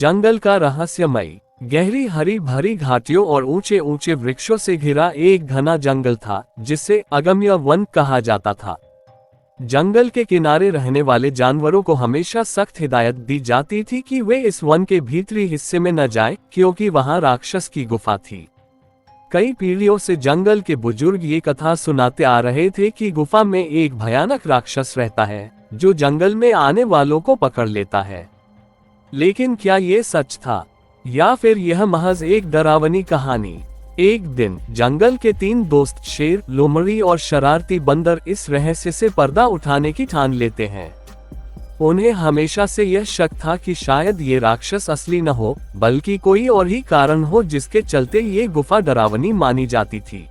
जंगल का रहस्यमय, गहरी हरी भरी घाटियों और ऊंचे ऊंचे वृक्षों से घिरा एक घना जंगल था जिसे अगम्य वन कहा जाता था। जंगल के किनारे रहने वाले जानवरों को हमेशा सख्त हिदायत दी जाती थी कि वे इस वन के भीतरी हिस्से में न जाएं, क्योंकि वहां राक्षस की गुफा थी। कई पीढ़ियों से जंगल के बुजुर्ग ये कथा सुनाते आ रहे थे कि गुफा में एक भयानक राक्षस रहता है जो जंगल में आने वालों को पकड़ लेता है। लेकिन क्या ये सच था या फिर यह महज एक डरावनी कहानी? एक दिन जंगल के 3 दोस्त शेर, लोमड़ी और शरारती बंदर इस रहस्य से पर्दा उठाने की ठान लेते हैं। उन्हें हमेशा से यह शक था कि शायद ये राक्षस असली न हो, बल्कि कोई और ही कारण हो जिसके चलते ये गुफा डरावनी मानी जाती थी।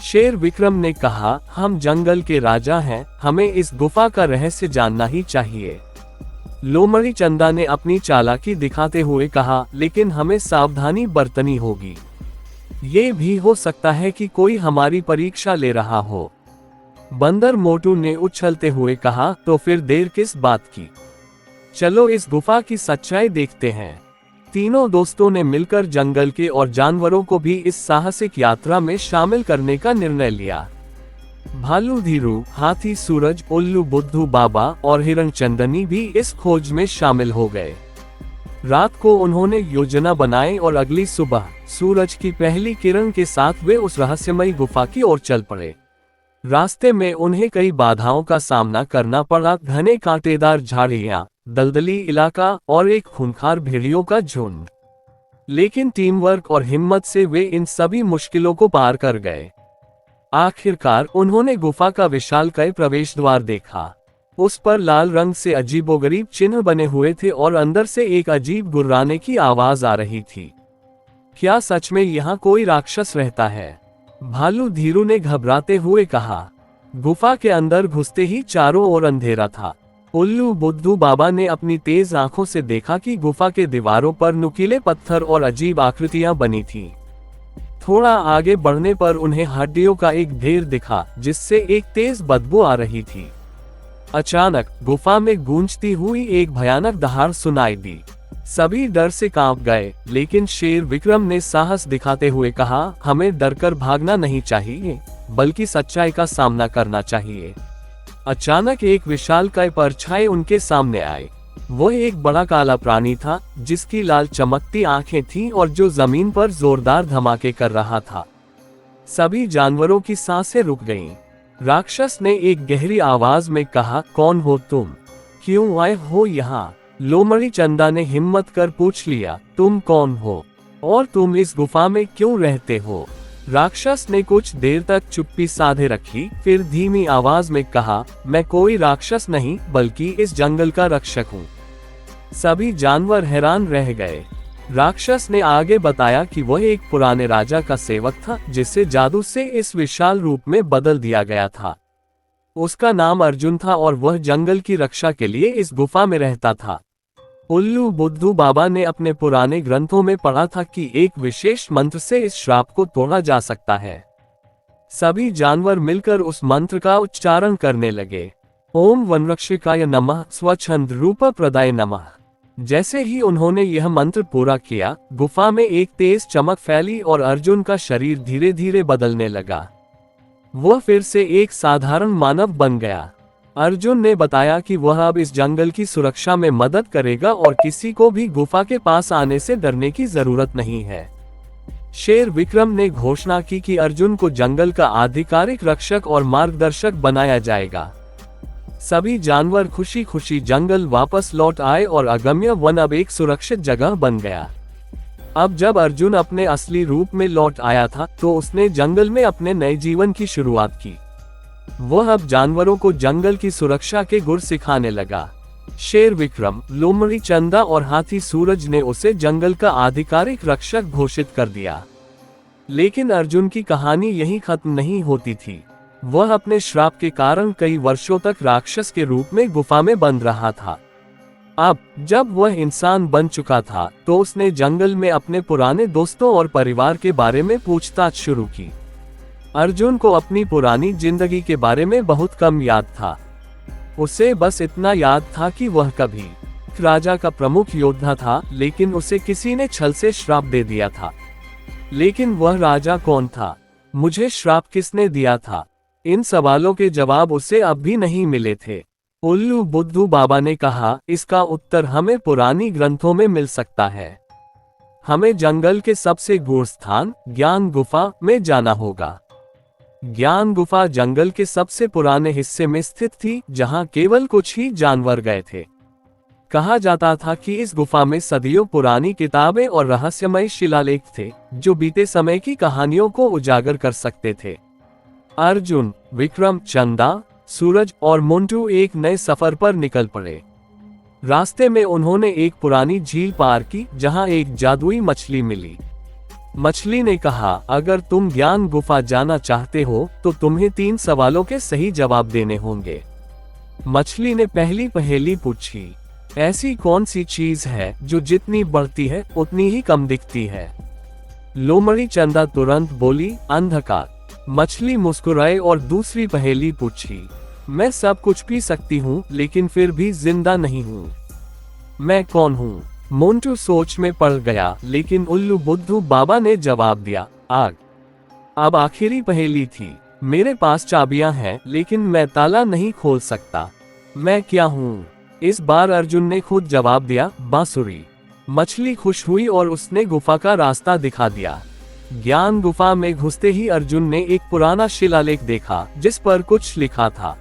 शेर विक्रम ने कहा, हम जंगल के राजा हैं, हमें इस गुफा का रहस्य जानना ही चाहिए। लोमड़ी चंदा ने अपनी चालाकी दिखाते हुए कहा, लेकिन हमें सावधानी बरतनी होगी। ये भी हो सकता है कि कोई हमारी परीक्षा ले रहा हो। बंदर मोटू ने उछलते हुए कहा, तो फिर देर किस बात की, चलो इस गुफा की सच्चाई देखते हैं। तीनों दोस्तों ने मिलकर जंगल के और जानवरों को भी इस साहसिक यात्रा में शामिल करने का निर्णय लिया। भालू धीरू, हाथी सूरज, उल्लू बुद्धू बाबा और हिरण चंदनी भी इस खोज में शामिल हो गए। रात को उन्होंने योजना बनाई और अगली सुबह सूरज की पहली किरण के साथ वे उस रहस्यमयी गुफा की ओर चल पड़े। रास्ते में उन्हें कई बाधाओं का सामना करना पड़ा, घने कांटेदार झाड़ियां, दलदली इलाका और एक खूंखार भेड़ियों का झुंड। लेकिन टीम वर्क और हिम्मत से वे इन सभी मुश्किलों को पार कर गए। आखिरकार उन्होंने गुफा का विशालकाय प्रवेश द्वार देखा। उस पर लाल रंग से अजीबोगरीब चिन्ह बने हुए थे और अंदर से एक अजीब गुर्राने की आवाज आ रही थी। क्या सच में यहाँ कोई राक्षस रहता है? भालू धीरू ने घबराते हुए कहा। गुफा के अंदर घुसते ही चारों ओर अंधेरा था। उल्लू बुद्धू बाबा ने अपनी तेज आंखों से देखा कि गुफा के दीवारों पर नुकीले पत्थर और अजीब आकृतियां बनी थीं। थोड़ा आगे बढ़ने पर उन्हें हड्डियों का एक ढेर दिखा जिससे एक तेज बदबू आ रही थी। अचानक गुफा में गूंजती हुई एक भयानक दहाड़ सुनाई दी। सभी डर से कांप गए, लेकिन शेर विक्रम ने साहस दिखाते हुए कहा, हमें डरकर भागना नहीं चाहिए, बल्कि सच्चाई का सामना करना चाहिए। अचानक एक विशालकाय परछाई उनके सामने आई। वह एक बड़ा काला प्राणी था जिसकी लाल चमकती आंखें थीं और जो जमीन पर जोरदार धमाके कर रहा था। सभी जानवरों की सांसें रुक गईं। राक्षस ने एक गहरी आवाज में कहा, कौन हो तुम? क्यों आए हो यहाँ? लोमड़ी चंदा ने हिम्मत कर पूछ लिया, तुम कौन हो और तुम इस गुफा में क्यों रहते हो? राक्षस ने कुछ देर तक चुप्पी साधे रखी, फिर धीमी आवाज में कहा, मैं कोई राक्षस नहीं, बल्कि इस जंगल का रक्षक हूँ। सभी जानवर हैरान रह गए। राक्षस ने आगे बताया कि वह एक पुराने राजा का सेवक था जिसे जादू से इस विशाल रूप में बदल दिया गया था। उसका नाम अर्जुन था और वह जंगल की रक्षा के लिए इस गुफा में रहता था। उल्लू बुद्धू बाबा ने अपने पुराने ग्रंथों में पढ़ा था कि एक विशेष मंत्र से इस श्राप को तोड़ा जा सकता है। सभी जानवर मिलकर उस मंत्र का उच्चारण करने लगे। ओम वनरक्षकाय नमः, स्वच्छंद रूप प्रदाय नमः। जैसे ही उन्होंने यह मंत्र पूरा किया, गुफा में एक तेज चमक फैली और अर्जुन का शरीर धीरे धीरे बदलने लगा। वह फिर से एक साधारण मानव बन गया। अर्जुन ने बताया कि वह अब इस जंगल की सुरक्षा में मदद करेगा और किसी को भी गुफा के पास आने से डरने की जरूरत नहीं है। शेर विक्रम ने घोषणा की कि अर्जुन को जंगल का आधिकारिक रक्षक और मार्गदर्शक बनाया जाएगा। सभी जानवर खुशी खुशी जंगल वापस लौट आए और अगम्य वन अब एक सुरक्षित जगह बन गया। अब जब अर्जुन अपने असली रूप में लौट आया था तो उसने जंगल में अपने नए जीवन की शुरुआत की। वह अब जानवरों को जंगल की सुरक्षा के गुर सिखाने लगा। शेर विक्रम, लोमड़ी चंदा और हाथी सूरज ने उसे जंगल का आधिकारिक रक्षक घोषित कर दिया। लेकिन अर्जुन की कहानी यहीं खत्म नहीं होती थी। वह अपने श्राप के कारण कई वर्षों तक राक्षस के रूप में गुफा में बंद रहा था। अब जब वह इंसान बन चुका था तो उसने जंगल में अपने पुराने दोस्तों और परिवार के बारे में पूछताछ शुरू की। अर्जुन को अपनी पुरानी जिंदगी के बारे में बहुत कम याद था। उसे बस इतना याद था कि वह कभी एक राजा का प्रमुख योद्धा था, लेकिन उसे किसी ने छल से श्राप दे दिया था। लेकिन वह राजा कौन था? मुझे श्राप किसने दिया था? इन सवालों के जवाब उसे अब भी नहीं मिले थे। उल्लू बुद्धू बाबा ने कहा, इसका उत्तर हमें पुरानी ग्रंथों में मिल सकता है। हमें जंगल के सबसे गूढ़ स्थान ज्ञान गुफा में जाना होगा। ज्ञान गुफा जंगल के सबसे पुराने हिस्से में स्थित थी, जहां केवल कुछ ही जानवर गए थे। कहा जाता था कि इस गुफा में सदियों पुरानी किताबें और रहस्यमय शिलालेख थे, जो बीते समय की कहानियों को उजागर कर सकते थे। अर्जुन, विक्रम, चंदा, सूरज और मोंटू एक नए सफर पर निकल पड़े। रास्ते में उन्होंने एक पुरानी झील पार की, जहां एक जादुई मछली मिली। मछली ने कहा, अगर तुम ज्ञान गुफा जाना चाहते हो तो तुम्हें 3 सवालों के सही जवाब देने होंगे। मछली ने पहली पहेली पूछी, ऐसी कौन सी चीज है जो जितनी बढ़ती है उतनी ही कम दिखती है? लोमड़ी चंदा तुरंत बोली, अंधकार। मछली मुस्कुराए और दूसरी पहेली पूछी, मैं सब कुछ पी सकती हूँ लेकिन फिर भी जिंदा नहीं हूँ, मैं कौन हूँ? मोंटू सोच में पड़ गया, लेकिन उल्लू बुद्धू बाबा ने जवाब दिया, आग। अब आखिरी पहेली थी, मेरे पास चाबियां हैं लेकिन मैं ताला नहीं खोल सकता, मैं क्या हूँ? इस बार अर्जुन ने खुद जवाब दिया, बांसुरी। मछली खुश हुई और उसने गुफा का रास्ता दिखा दिया। ज्ञान गुफा में घुसते ही अर्जुन ने एक पुराना शिलालेख देखा, जिस पर कुछ लिखा था।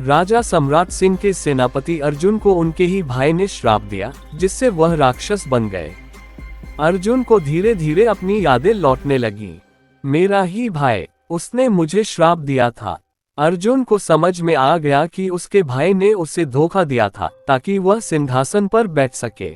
राजा सम्राट सिंह के सेनापति अर्जुन को उनके ही भाई ने श्राप दिया, जिससे वह राक्षस बन गए। अर्जुन को धीरे धीरे अपनी यादें लौटने लगीं। मेरा ही भाई, उसने मुझे श्राप दिया था। अर्जुन को समझ में आ गया कि उसके भाई ने उसे धोखा दिया था ताकि वह सिंहासन पर बैठ सके।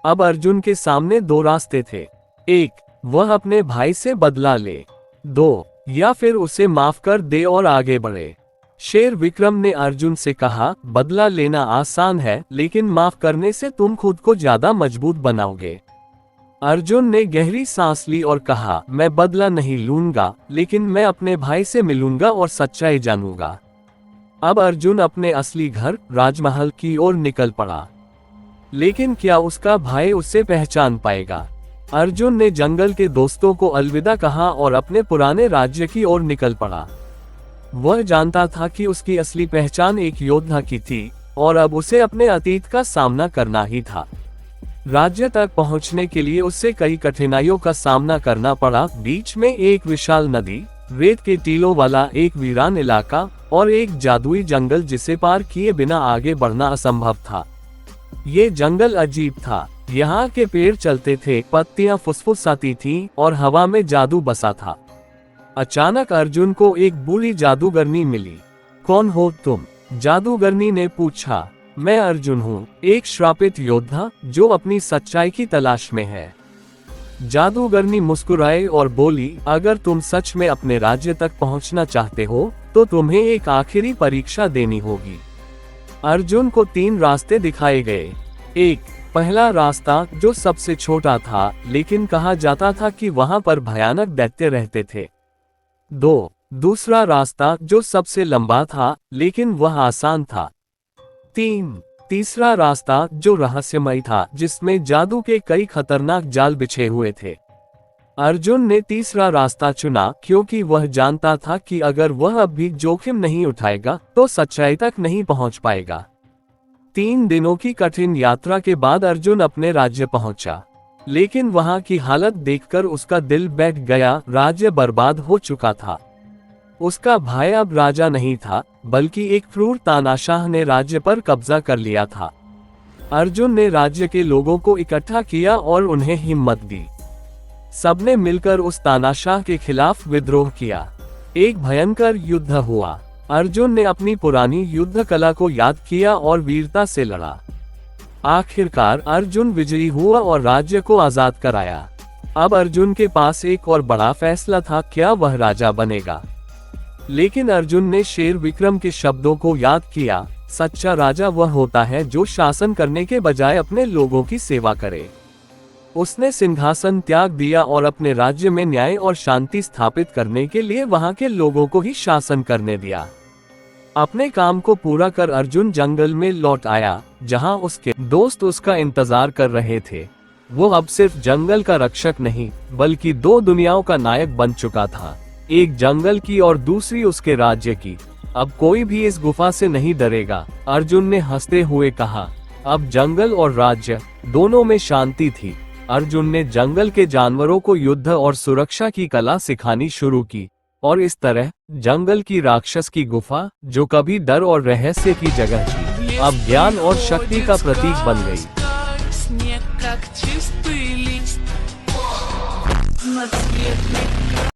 अब अर्जुन के सामने 2 रास्ते थे। 1, वह अपने भाई से बदला ले। 2, या फिर उसे माफ कर दे और आगे बढ़े। शेर विक्रम ने अर्जुन से कहा, बदला लेना आसान है, लेकिन माफ करने से तुम खुद को ज्यादा मजबूत बनाओगे। अर्जुन ने गहरी सांस ली और कहा, मैं बदला नहीं लूंगा, लेकिन मैं अपने भाई से मिलूंगा और सच्चाई जानूंगा। अब अर्जुन अपने असली घर राजमहल की ओर निकल पड़ा। लेकिन क्या उसका भाई उसे पहचान पाएगा? अर्जुन ने जंगल के दोस्तों को अलविदा कहा और अपने पुराने राज्य की ओर निकल पड़ा। वह जानता था कि उसकी असली पहचान एक योद्धा की थी और अब उसे अपने अतीत का सामना करना ही था। राज्य तक पहुंचने के लिए उसे कई कठिनाइयों का सामना करना पड़ा। बीच में एक विशाल नदी, रेत के टीलों वाला एक वीरान इलाका और एक जादुई जंगल जिसे पार किए बिना आगे बढ़ना असंभव था। ये जंगल अजीब था। यहाँ के पेड़ चलते थे, पत्तियां फुसफुसाती थीं और हवा में जादू बसा था। अचानक अर्जुन को एक बूढ़ी जादूगरनी मिली। कौन हो तुम? जादूगरनी ने पूछा। मैं अर्जुन हूँ, एक श्रापित योद्धा जो अपनी सच्चाई की तलाश में है। जादूगरनी मुस्कुराई और बोली, अगर तुम सच में अपने राज्य तक पहुँचना चाहते हो तो तुम्हें एक आखिरी परीक्षा देनी होगी। अर्जुन को 3 रास्ते दिखाए गए। 1, पहला रास्ता जो सबसे छोटा था, लेकिन कहा जाता था कि वहां पर भयानक दैत्य रहते थे। 2, दूसरा रास्ता जो सबसे लंबा था, लेकिन वह आसान था। 3, तीसरा रास्ता जो रहस्यमय था, जिसमें जादू के कई खतरनाक जाल बिछे हुए थे। अर्जुन ने तीसरा रास्ता चुना क्योंकि वह जानता था कि अगर वह अब भी जोखिम नहीं उठाएगा तो सच्चाई तक नहीं पहुंच पाएगा। 3 दिनों की कठिन यात्रा के बाद अर्जुन अपने राज्य पहुंचा, लेकिन वहां की हालत देखकर उसका दिल बैठ गया। राज्य बर्बाद हो चुका था। उसका भाई अब राजा नहीं था, बल्कि एक क्रूर तानाशाह ने राज्य पर कब्जा कर लिया था। अर्जुन ने राज्य के लोगों को इकट्ठा किया और उन्हें हिम्मत दी। सबने मिलकर उस तानाशाह के खिलाफ विद्रोह किया। एक भयंकर युद्ध हुआ। अर्जुन ने अपनी पुरानी युद्ध कला को याद किया और वीरता से लड़ा। आखिरकार अर्जुन विजयी हुआ और राज्य को आजाद कराया। अब अर्जुन के पास एक और बड़ा फैसला था, क्या वह राजा बनेगा? लेकिन अर्जुन ने शेर विक्रम के शब्दों को याद किया, सच्चा राजा वह होता है जो शासन करने के बजाय अपने लोगों की सेवा करे। उसने सिंहासन त्याग दिया और अपने राज्य में न्याय और शांति स्थापित करने के लिए वहां के लोगों को ही शासन करने दिया। अपने काम को पूरा कर अर्जुन जंगल में लौट आया, जहां उसके दोस्त उसका इंतजार कर रहे थे। वो अब सिर्फ जंगल का रक्षक नहीं, बल्कि दो दुनियाओं का नायक बन चुका था, एक जंगल की और दूसरी उसके राज्य की। अब कोई भी इस गुफा से नहीं डरेगा, अर्जुन ने हंसते हुए कहा। अब जंगल और राज्य दोनों में शांति थी। अर्जुन ने जंगल के जानवरों को युद्ध और सुरक्षा की कला सिखानी शुरू की, और इस तरह जंगल की राक्षस की गुफा, जो कभी डर और रहस्य की जगह थी, अब ज्ञान और शक्ति का प्रतीक बन गई। Снег, как чистый лист, на цветник.